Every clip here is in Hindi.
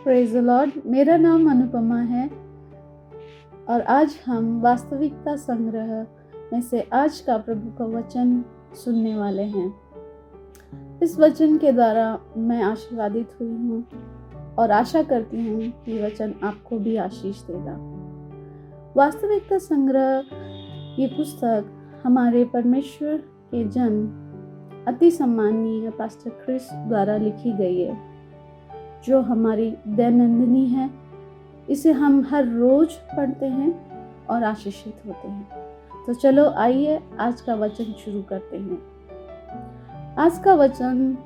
Praise the Lord. मेरा नाम अनुपमा है और आज हम वास्तविकता संग्रह में से आज का प्रभु का वचन सुनने वाले हैं। इस वचन के द्वारा मैं आशीर्वादित हुई हूँ और आशा करती हूँ कि वचन आपको भी आशीष देगा। वास्तविकता संग्रह ये पुस्तक हमारे परमेश्वर के जन अति सम्माननीय पास्टर क्रिस द्वारा लिखी गई है, जो हमारी दैनंदिनी है। इसे हम हर रोज पढ़ते हैं और आशीषित होते हैं। तो चलो आइए आज का वचन शुरू करते हैं। आज का वचन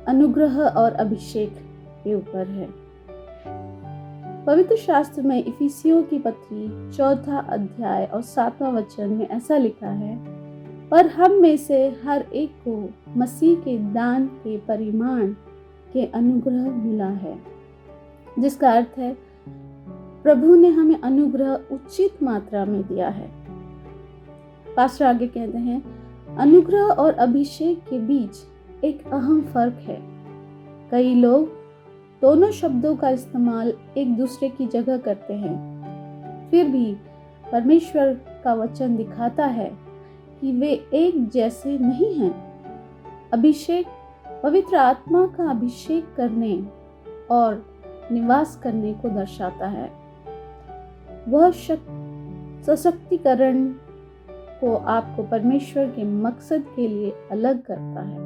अनुग्रह और अभिषेक के ऊपर है। पवित्र शास्त्र में इफिसियों की पत्री 4 अध्याय और 7वां वचन में ऐसा लिखा है, पर हम में से हर एक को मसीह के दान के परिमाण के अनुग्रह मिला है, जिसका अर्थ है प्रभु ने हमें अनुग्रह उचित मात्रा में दिया है। पास्टर आगे कहते हैं, अनुग्रह और अभिषेक के बीच एक अहम फर्क है। कई लोग दोनों शब्दों का इस्तेमाल एक दूसरे की जगह करते हैं, फिर भी परमेश्वर का वचन दिखाता है कि वे एक जैसे नहीं हैं। अभिषेक पवित्र आत्मा का अभिषेक करने और निवास करने को दर्शाता है। वह सशक्तिकरण को आपको परमेश्वर के मकसद के लिए अलग करता है।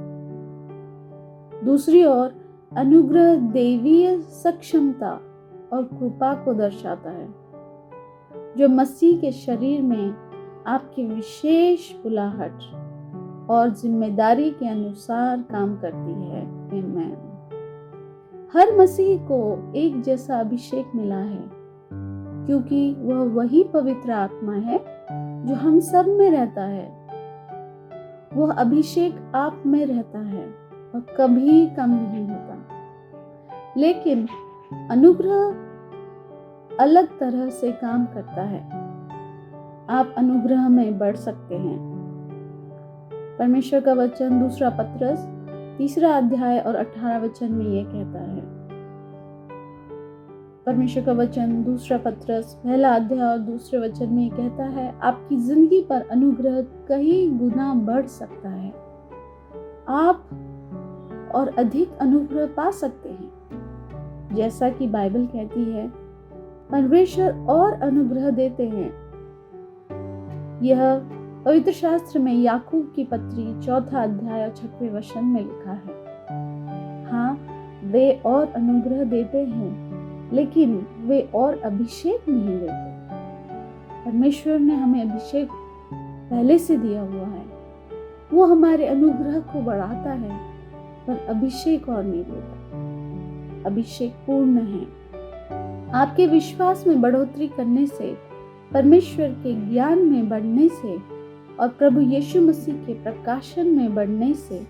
दूसरी ओर अनुग्रह दैवीय सक्षमता और कृपा को दर्शाता है, जो मसीह के शरीर में आपकी विशेष बुलाहट और जिम्मेदारी के अनुसार काम करती है। आमीन। हर मसीह को एक जैसा अभिषेक मिला है, क्योंकि वह वही पवित्र आत्मा है जो हम सब में रहता है। वह अभिषेक आप में रहता है और कभी कम नहीं होता। लेकिन अनुग्रह अलग तरह से काम करता है। आप अनुग्रह में बढ़ सकते हैं। परमेश्वर का वचन 2 पत्रस 3 अध्याय और 18 वचन में यह कहता है। परमेश्वर का वचन 2 पत्रस 1 अध्याय और 2 वचन में यह कहता है, आपकी जिंदगी पर अनुग्रह कई गुना बढ़ सकता है। आप और अधिक अनुग्रह पा सकते हैं। जैसा कि बाइबल कहती है, परमेश्वर और अनुग्रह देते हैं। यह पवित्र शास्त्र में याकूब की पत्री 4 अध्याय और 6वें वचन में लिखा है। हाँ, वे और अनुग्रह देते हैं, लेकिन वे और अभिषेक नहीं देते। परमेश्वर ने हमें अभिषेक पहले से दिया हुआ है। वो हमारे अनुग्रह को बढ़ाता है, पर अभिषेक और नहीं देता। अभिषेक पूर्ण है। आपके विश्वास में बढ़ोतरी करने से, परमेश्वर के ज्ञान में बढ़ने से और प्रभु यीशु मसीह के प्रकाशन में बढ़ने से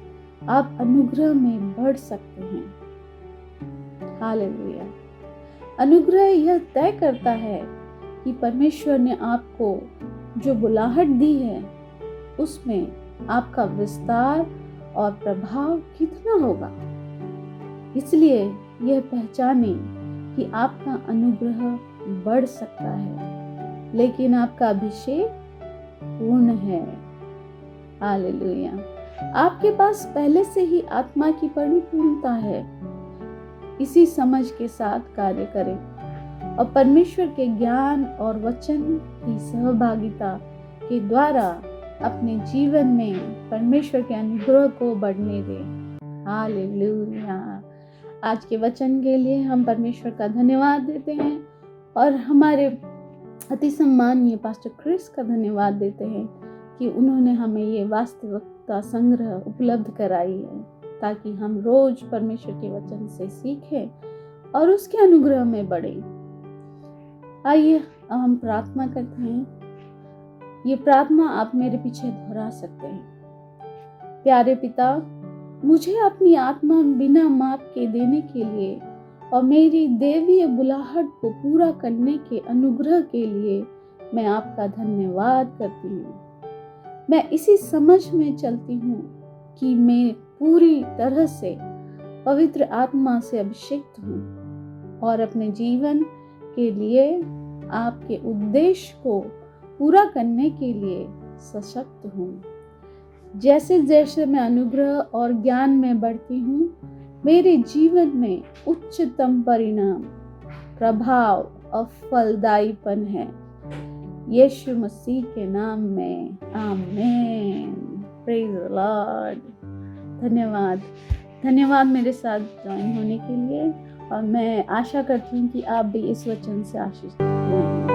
आप अनुग्रह में बढ़ सकते हैं। हालेलुया। अनुग्रह यह तय करता है कि परमेश्वर ने आपको जो बुलाहट दी है, उसमें आपका विस्तार और प्रभाव कितना होगा। इसलिए यह पहचाने कि आपका अनुग्रह बढ़ सकता है, लेकिन आपका अभिषेक पूर्ण है। हालेलुया। आपके पास पहले से ही आत्मा की परिपूर्णता है। इसी समझ के साथ कार्य करें और परमेश्वर के ज्ञान और वचन की सहभागिता के द्वारा अपने जीवन में परमेश्वर के अनुग्रह को बढ़ने दें। हालेलुया। आज के वचन के लिए हम परमेश्वर का धन्यवाद देते हैं और हमारे अति सम्माननीय पास्टर क्रिस का धन्यवाद देते हैं कि उन्होंने हमें ये वास्तविकता संग्रह उपलब्ध कराई है, ताकि हम रोज परमेश्वर के वचन से सीखें और उसके अनुग्रह में बढ़ें। आइए हम प्रार्थना करते हैं। ये प्रार्थना आप मेरे पीछे दोहरा सकते हैं। प्यारे पिता, मुझे अपनी आत्मा बिना माप के देने के लिए और मेरी दैवीय बुलाहट को पूरा करने के अनुग्रह के लिए मैं आपका धन्यवाद करती हूँ। मैं इसी समझ में चलती हूँ कि मैं पूरी तरह से पवित्र आत्मा से अभिषेक हूँ और अपने जीवन के लिए आपके उद्देश्य को पूरा करने के लिए सशक्त हूँ। जैसे जैसे मैं अनुग्रह और ज्ञान में बढ़ती हूँ, मेरे जीवन में उच्चतम परिणाम, प्रभाव और फलदायीपन है। यीशु मसीह के नाम में आमीन। Praise the Lord. धन्यवाद मेरे साथ ज्वाइन होने के लिए, और मैं आशा करती हूँ कि आप भी इस वचन से आशीषित हुए।